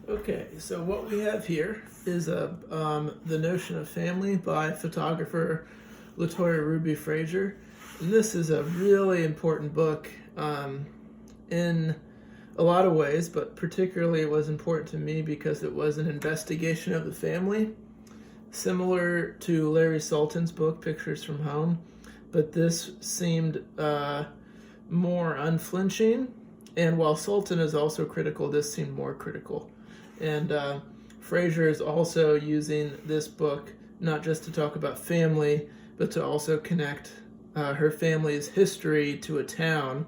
Okay, so what we have here is The Notion of Family by photographer LaToya Ruby Frazier. And this is a really important book in a lot of ways, but particularly it was important to me because it was an investigation of the family, similar to Larry Sultan's book, Pictures from Home, but this seemed more unflinching. And while Sultan is also critical, this seemed more critical. And Frazier is also using this book not just to talk about family, but to also connect her family's history to a town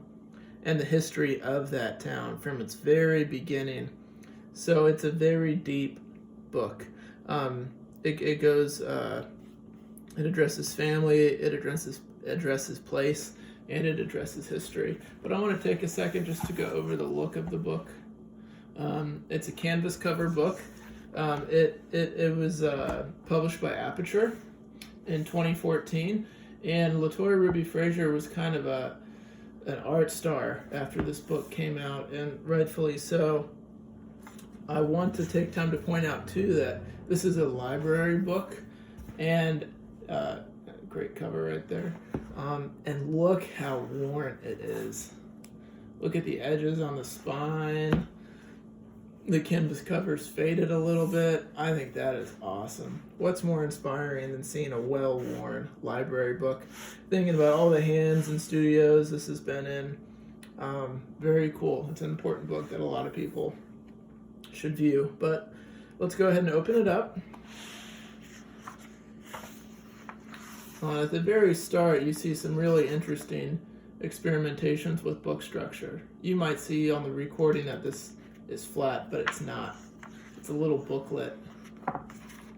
and the history of that town from its very beginning. So it's a very deep book. It goes, it addresses family, it addresses place, and it addresses history. But I want to take a second just to go over the look of the book. It's a canvas cover book. It was published by Aperture in 2014, and LaToya Ruby Frazier was kind of an art star after this book came out, and rightfully so. I want to take time to point out too that this is a library book, and great cover right there. And look how worn it is. Look at the edges on the spine. The canvas cover's faded a little bit. I think that is awesome. What's more inspiring than seeing a well-worn library book? Thinking about all the hands and studios this has been in. Very cool. It's an important book that a lot of people should view. But let's go ahead and open it up. At the very start, you see some really interesting experimentations with book structure. You might see on the recording that this is flat, but it's not. It's a little booklet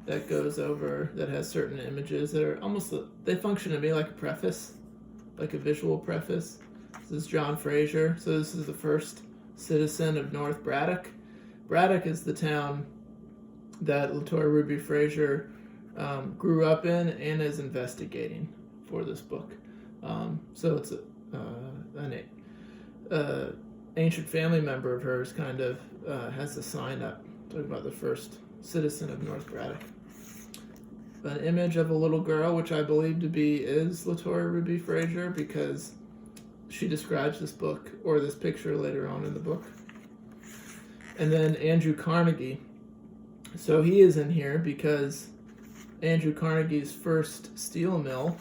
that goes over, that has certain images that are almost, they function to me like a preface, like a visual preface. This is John Frazier. So this is the first citizen of North Braddock. Braddock is the town that LaToya Ruby Frazier grew up in and is investigating for this book. So it's an ancient family member of hers kind of has a sign up talking about the first citizen of North Braddock. An image of a little girl, which I believe to be is LaToya Ruby Frazier because she describes this book or this picture later on in the book. And then Andrew Carnegie. So he is in here because Andrew Carnegie's first steel mill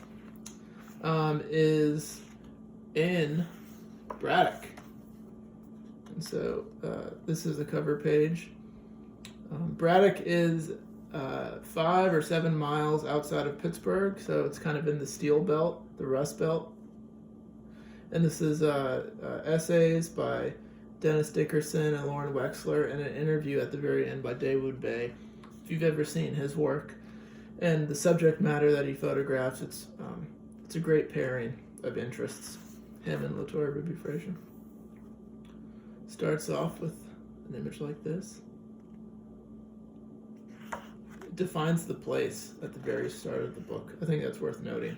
is in Braddock. And so this is the cover page. Braddock is 5 or 7 miles outside of Pittsburgh, so it's kind of in the steel belt, the Rust Belt. And this is essays by Dennis Dickerson and Lauren Wexler, and an interview at the very end by Dawood Bay. If you've ever seen his work and the subject matter that he photographs, it's a great pairing of interests, him and LaToya Ruby Frazier. Starts off with an image like this. It defines the place at the very start of the book. I think that's worth noting.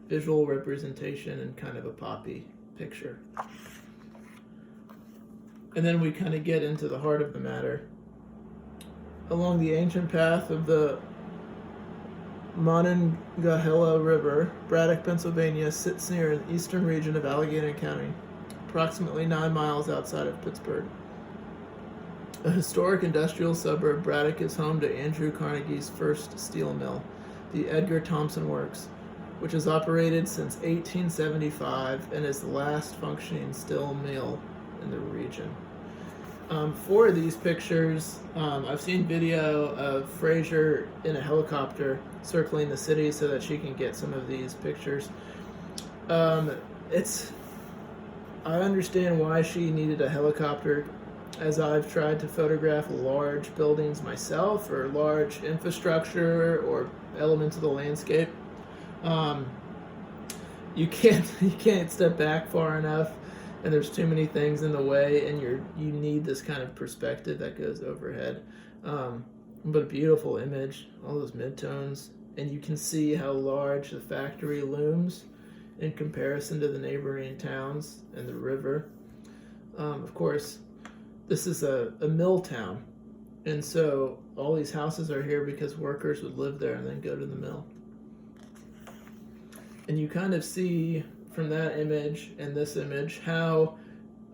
Visual representation and kind of a poppy picture. And then we kind of get into the heart of the matter. Along the ancient path of the Monongahela River, Braddock, Pennsylvania sits near the eastern region of Allegheny County, approximately 9 miles outside of Pittsburgh. A historic industrial suburb, Braddock is home to Andrew Carnegie's first steel mill, the Edgar Thomson Works, which has operated since 1875 and is the last functioning steel mill in the region. For these pictures, I've seen video of Frazier in a helicopter circling the city so that she can get some of these pictures. I understand why she needed a helicopter, as I've tried to photograph large buildings myself or large infrastructure or elements of the landscape. You can't step back far enough, and there's too many things in the way, and you need this kind of perspective that goes overhead. But a beautiful image, all those midtones, and you can see how large the factory looms in comparison to the neighboring towns and the river. Of course, this is a mill town, And so all these houses are here because workers would live there and then go to the mill. And you kind of see from that image and this image how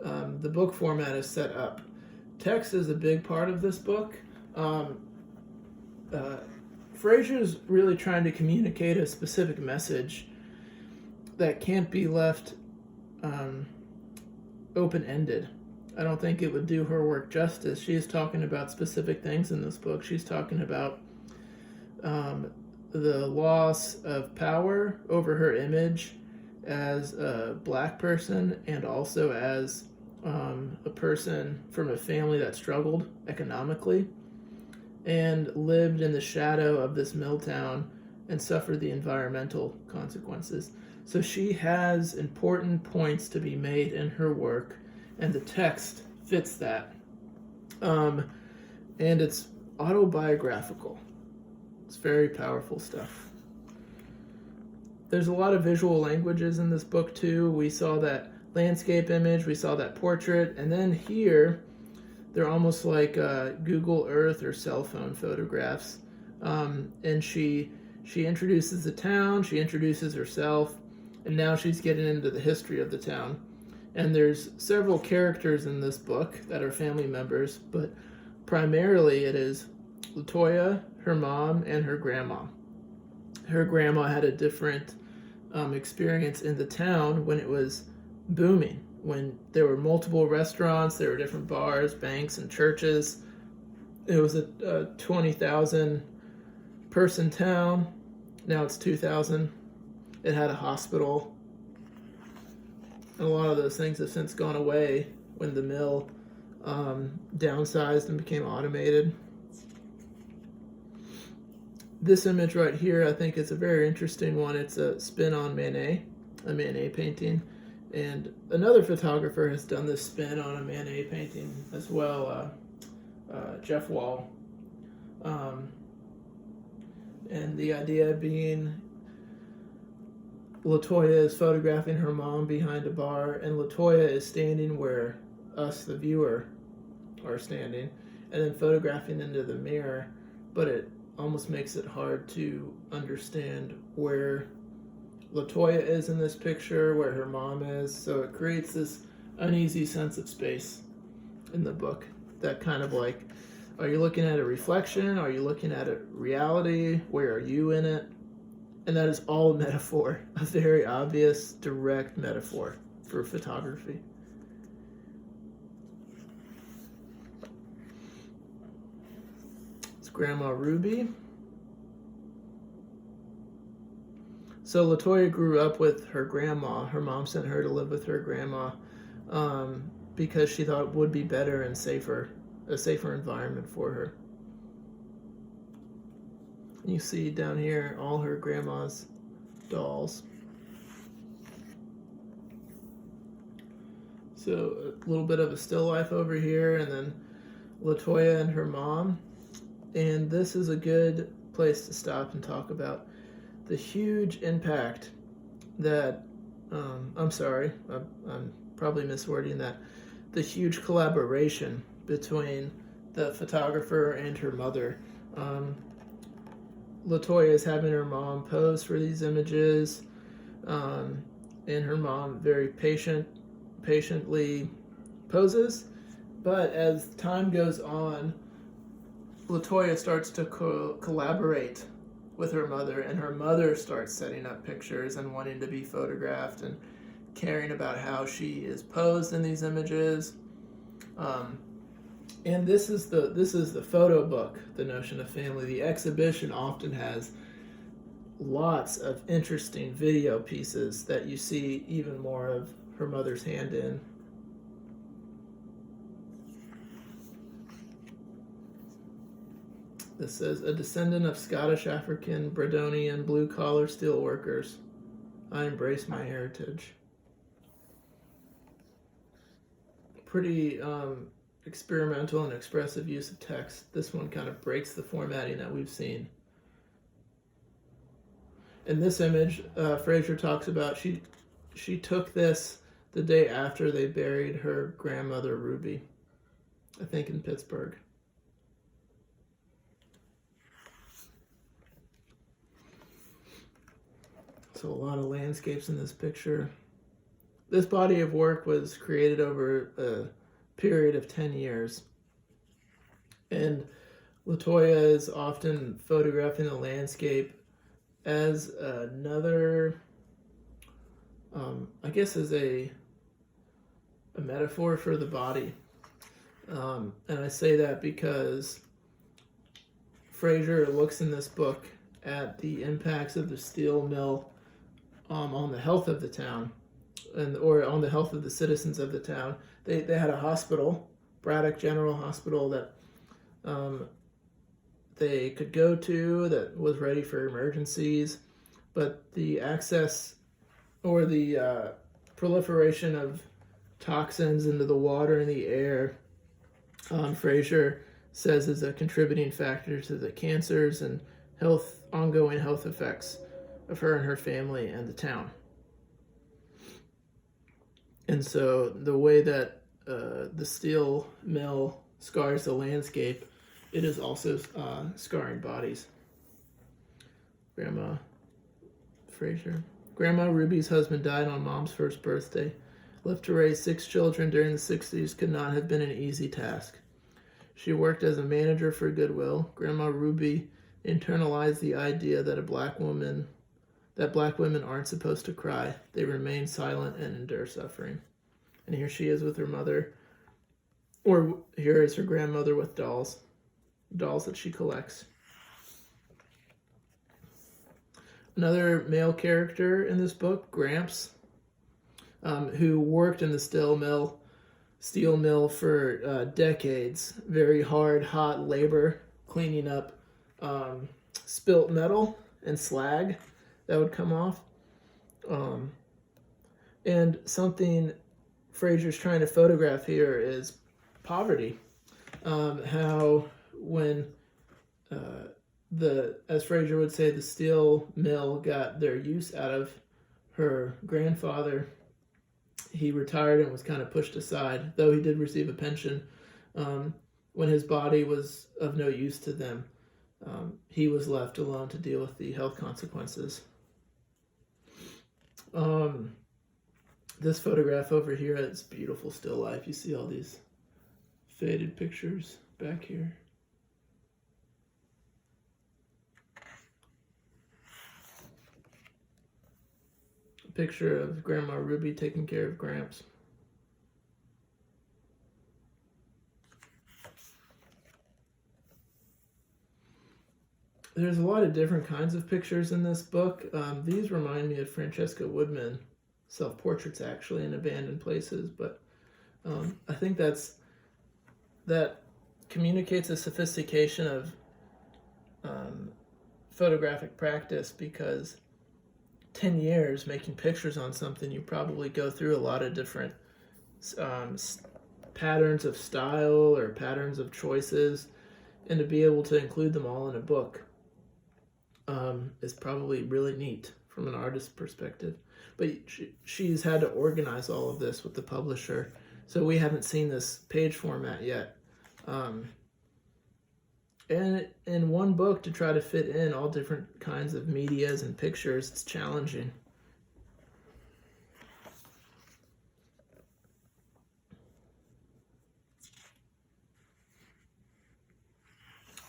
the book format is set up. Text is a big part of this book. Frazier's really trying to communicate a specific message that can't be left open-ended. I don't think it would do her work justice. She is talking about specific things in this book. She's talking about the loss of power over her image as a black person and also as a person from a family that struggled economically and lived in the shadow of this mill town and suffered the environmental consequences. So she has important points to be made in her work, and the text fits that. And it's autobiographical. It's very powerful stuff. There's a lot of visual languages in this book too. We saw that landscape image, we saw that portrait, and then here they're almost like Google Earth or cell phone photographs. And she introduces the town, she introduces herself, and now she's getting into the history of the town. And there's several characters in this book that are family members, but primarily it is LaToya, her mom, and her grandma. Her grandma had a different experience in the town when it was booming, when there were multiple restaurants, there were different bars, banks, and churches. It was a 20,000 person town. Now it's 2,000. It had a hospital. And a lot of those things have since gone away when the mill downsized and became automated. This image right here, I think, is a very interesting one. It's a spin on Manet, a Manet painting. And another photographer has done this spin on a Manet painting as well, Jeff Wall. And the idea being LaToya is photographing her mom behind a bar, and LaToya is standing where us, the viewer, are standing, and then photographing into the mirror, but it almost makes it hard to understand where LaToya is in this picture, where her mom is, so it creates this uneasy sense of space in the book that kind of like, are you looking at a reflection? Are you looking at a reality? Where are you in it? And that is all a metaphor, a very obvious, direct metaphor for photography. It's Grandma Ruby. So LaToya grew up with her grandma. Her mom sent her to live with her grandma because she thought it would be better and safer, a safer environment for her. You see down here all her grandma's dolls. So a little bit of a still life over here, and then LaToya and her mom. And this is a good place to stop and talk about the huge impact that, I'm sorry, I'm probably miswording that, the huge collaboration between the photographer and her mother. LaToya is having her mom pose for these images, and her mom very patiently poses. But as time goes on, LaToya starts to collaborate with her mother, and her mother starts setting up pictures and wanting to be photographed and caring about how she is posed in these images. And this is the photo book, The Notion of Family. The exhibition often has lots of interesting video pieces that you see even more of her mother's hand in. This says, a descendant of Scottish, African, Bredonian, blue-collar steel workers. I embrace my heritage. Pretty experimental and expressive use of text. This one kind of breaks the formatting that we've seen. In this image, Frazier talks about she took this the day after they buried her grandmother Ruby, I think in Pittsburgh. So a lot of landscapes in this picture. This body of work was created over a period of 10 years. And LaToya is often photographing the landscape as another, I guess, as a metaphor for the body. And I say that because Frazier looks in this book at the impacts of the steel mill on the health of the town, or on the health of the citizens of the town. They had a hospital, Braddock General Hospital, that they could go to, that was ready for emergencies, but the access or the proliferation of toxins into the water and the air, Frazier says, is a contributing factor to the cancers and ongoing health effects of her and her family and the town. And so the way that the steel mill scars the landscape, it is also scarring bodies. Grandma Frazier. Grandma Ruby's husband died on Mom's first birthday. Left to raise 6 children during the 60s could not have been an easy task. She worked as a manager for Goodwill. Grandma Ruby internalized the idea that black women aren't supposed to cry. They remain silent and endure suffering. And here she is with her mother, or here is her grandmother with dolls that she collects. Another male character in this book, Gramps, who worked in the steel mill for decades. Very hard, hot labor, cleaning up spilt metal and slag that would come off. And something Frazier's trying to photograph here is poverty. How when as Frazier would say, the steel mill got their use out of her grandfather. He retired and was kind of pushed aside, though he did receive a pension. When his body was of no use to them, he was left alone to deal with the health consequences. This photograph over here, it's beautiful still life. You see all these faded pictures back here. A picture of Grandma Ruby taking care of Gramps. There's a lot of different kinds of pictures in this book. These remind me of Francesca Woodman self-portraits, actually, in abandoned places, but I think that communicates a sophistication of photographic practice, because 10 years making pictures on something, you probably go through a lot of different patterns of style or patterns of choices, and to be able to include them all in a book is probably really neat from an artist's perspective. But she's had to organize all of this with the publisher, so we haven't seen this page format yet. And in one book, to try to fit in all different kinds of medias and pictures, it's challenging.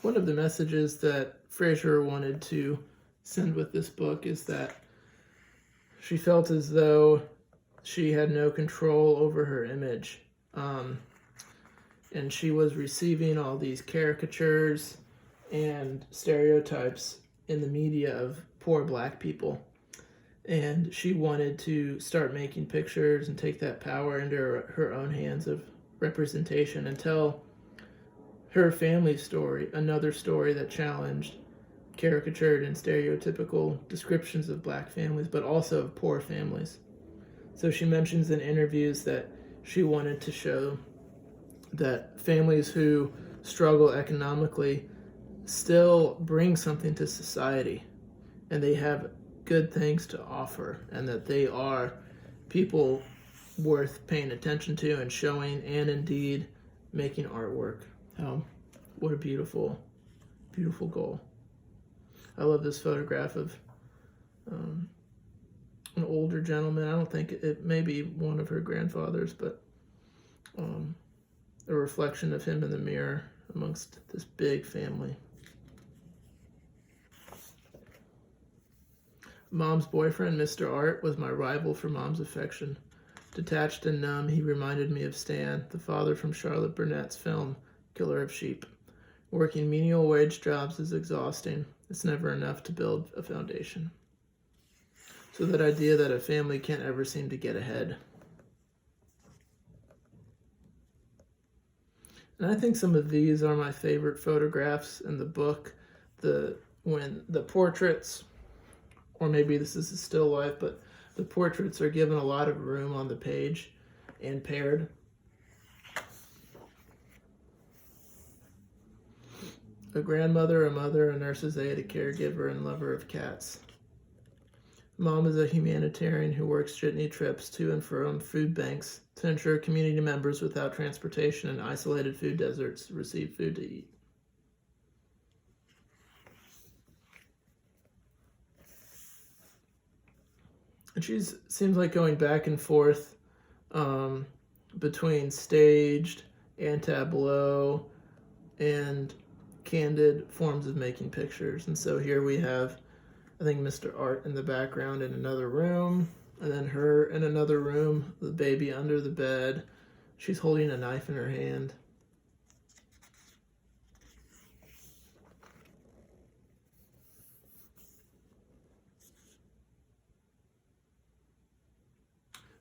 One of the messages that Frazier wanted to send with this book is that she felt as though she had no control over her image. And she was receiving all these caricatures and stereotypes in the media of poor black people. And she wanted to start making pictures and take that power into her own hands of representation and tell her family story, another story that challenged caricatured and stereotypical descriptions of black families, but also of poor families. So she mentions in interviews that she wanted to show that families who struggle economically still bring something to society, and they have good things to offer, and that they are people worth paying attention to and showing, and indeed making artwork. What a beautiful, beautiful goal. I love this photograph of older gentleman. I don't think it may be one of her grandfathers, but a reflection of him in the mirror amongst this big family. Mom's boyfriend, Mr. Art, was my rival for Mom's affection. Detached and numb, he reminded me of Stan, the father from Charlotte Burnett's film, Killer of Sheep. Working menial wage jobs is exhausting. It's never enough to build a foundation. So that idea that a family can't ever seem to get ahead. And I think some of these are my favorite photographs in the book. When the portraits, or maybe this is a still life, but the portraits are given a lot of room on the page and paired. A grandmother, a mother, a nurse's aide, a caregiver, and lover of cats. Mom is a humanitarian who works jitney trips to and from food banks to ensure community members without transportation in isolated food deserts receive food to eat. And she seems like going back and forth between staged and tableau and candid forms of making pictures. And so here we have, I think, Mr. Art in the background in another room, and then her in another room, the baby under the bed. She's holding a knife in her hand.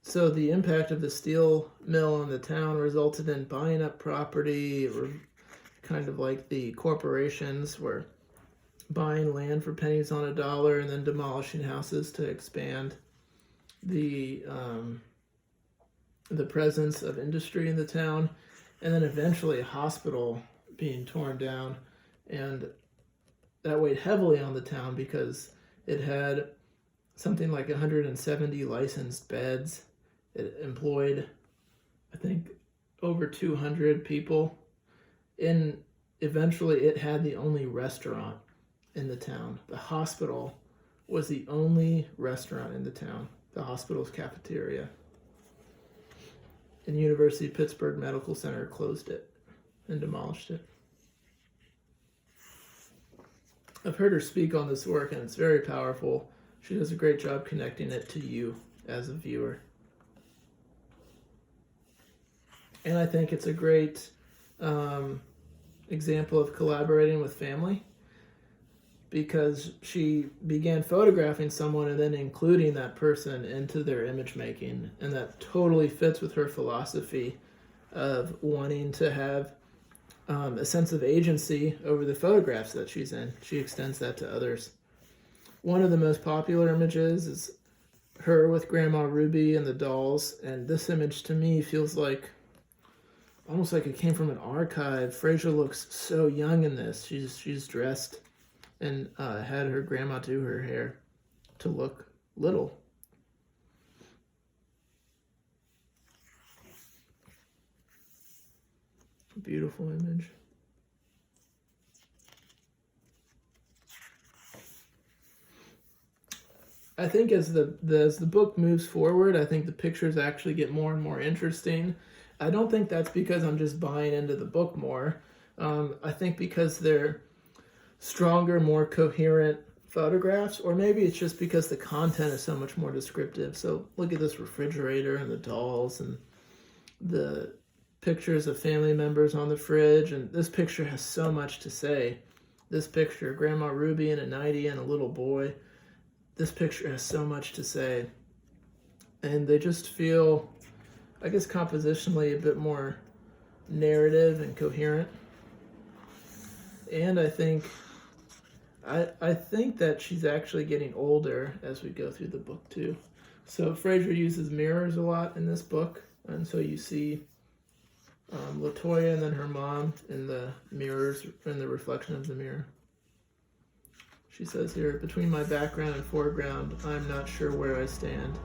So the impact of the steel mill on the town resulted in buying up property, or kind of like the corporations were buying land for pennies on a dollar and then demolishing houses to expand the presence of industry in the town, and then eventually a hospital being torn down, and that weighed heavily on the town because it had something like 170 licensed beds. It employed, I think, over 200 people. And eventually it had the only restaurant in the town. The hospital was the only restaurant in the town. The hospital's cafeteria. And University of Pittsburgh Medical Center closed it and demolished it. I've heard her speak on this work, and it's very powerful. She does a great job connecting it to you as a viewer. And I think it's a great example of collaborating with family, because she began photographing someone and then including that person into their image making, and that totally fits with her philosophy of wanting to have a sense of agency over the photographs that she's in. She extends that to others. One of the most popular images is her with Grandma Ruby and the dolls, and this image to me feels like almost like it came from an archive. Frazier looks so young in this. She's dressed and had her grandma do her hair to look little. Beautiful image. I think as the book moves forward, I think the pictures actually get more and more interesting. I don't think that's because I'm just buying into the book more. I think because they're stronger, more coherent photographs, or maybe it's just because the content is so much more descriptive. So look at this refrigerator and the dolls and the pictures of family members on the fridge, and this picture has so much to say. This picture, Grandma Ruby in a nightie and a little boy, this picture has so much to say. And they just feel, I guess, compositionally a bit more narrative and coherent. And I think that she's actually getting older as we go through the book too. So Frazier uses mirrors a lot in this book, and so you see LaToya and then her mom in the mirrors, in the reflection of the mirror. She says here, between my background and foreground, I'm not sure where I stand.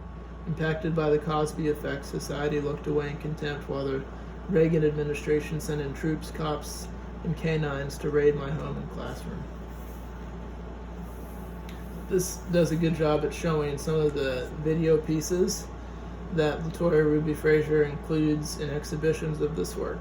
Impacted by the Cosby effect, society looked away in contempt while the Reagan administration sent in troops, cops, and canines to raid my home and classroom. this does a good job at showing some of the video pieces that LaToya Ruby Frazier includes in exhibitions of this work.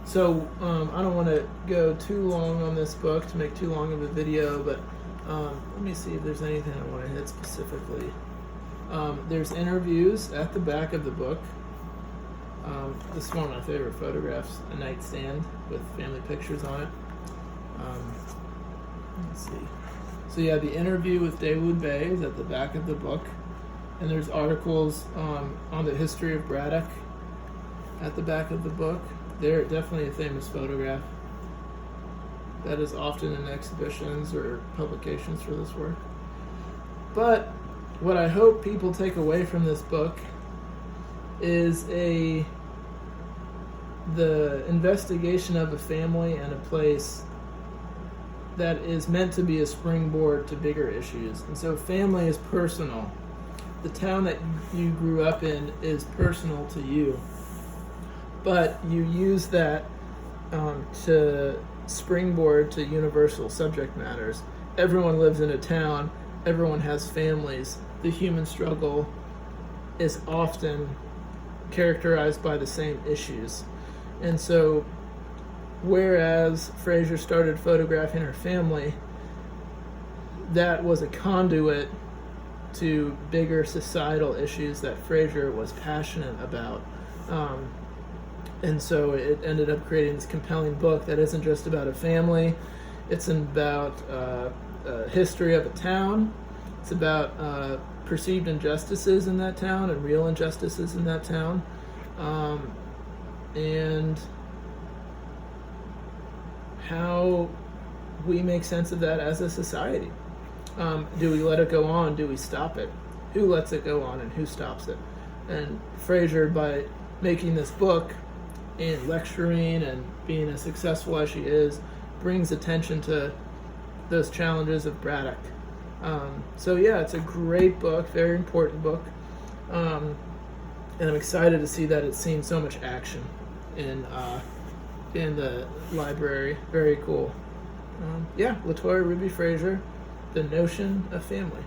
So I don't want to go too long on this book to make too long of a video, but let me see if there's anything I want to hit specifically. There's interviews at the back of the book. This is one of my favorite photographs, a nightstand with family pictures on it. Let's see. So yeah, the interview with Dawood Bey is at the back of the book, and there's articles on the history of Braddock at the back of the book. They're definitely a famous photograph that is often in exhibitions or publications for this work. But what I hope people take away from this book is the investigation of a family and a place that is meant to be a springboard to bigger issues. And so family is personal. The town that you grew up in is personal to you. But you use that to springboard to universal subject matters. Everyone lives in a town. Everyone has families. The human struggle is often characterized by the same issues. And so, whereas Frazier started photographing her family, that was a conduit to bigger societal issues that Frazier was passionate about. And so it ended up creating this compelling book that isn't just about a family. It's about a history of a town. It's about perceived injustices in that town and real injustices in that town. And how we make sense of that as a society. Do we let it go on? Do we stop it? Who lets it go on and who stops it? And Frazier, by making this book and lecturing and being as successful as she is, brings attention to those challenges of Braddock. So yeah, it's a great book, very important book. And I'm excited to see that it's seen so much action in the library. Very cool. Yeah, LaToya Ruby Frazier, The Notion of Family.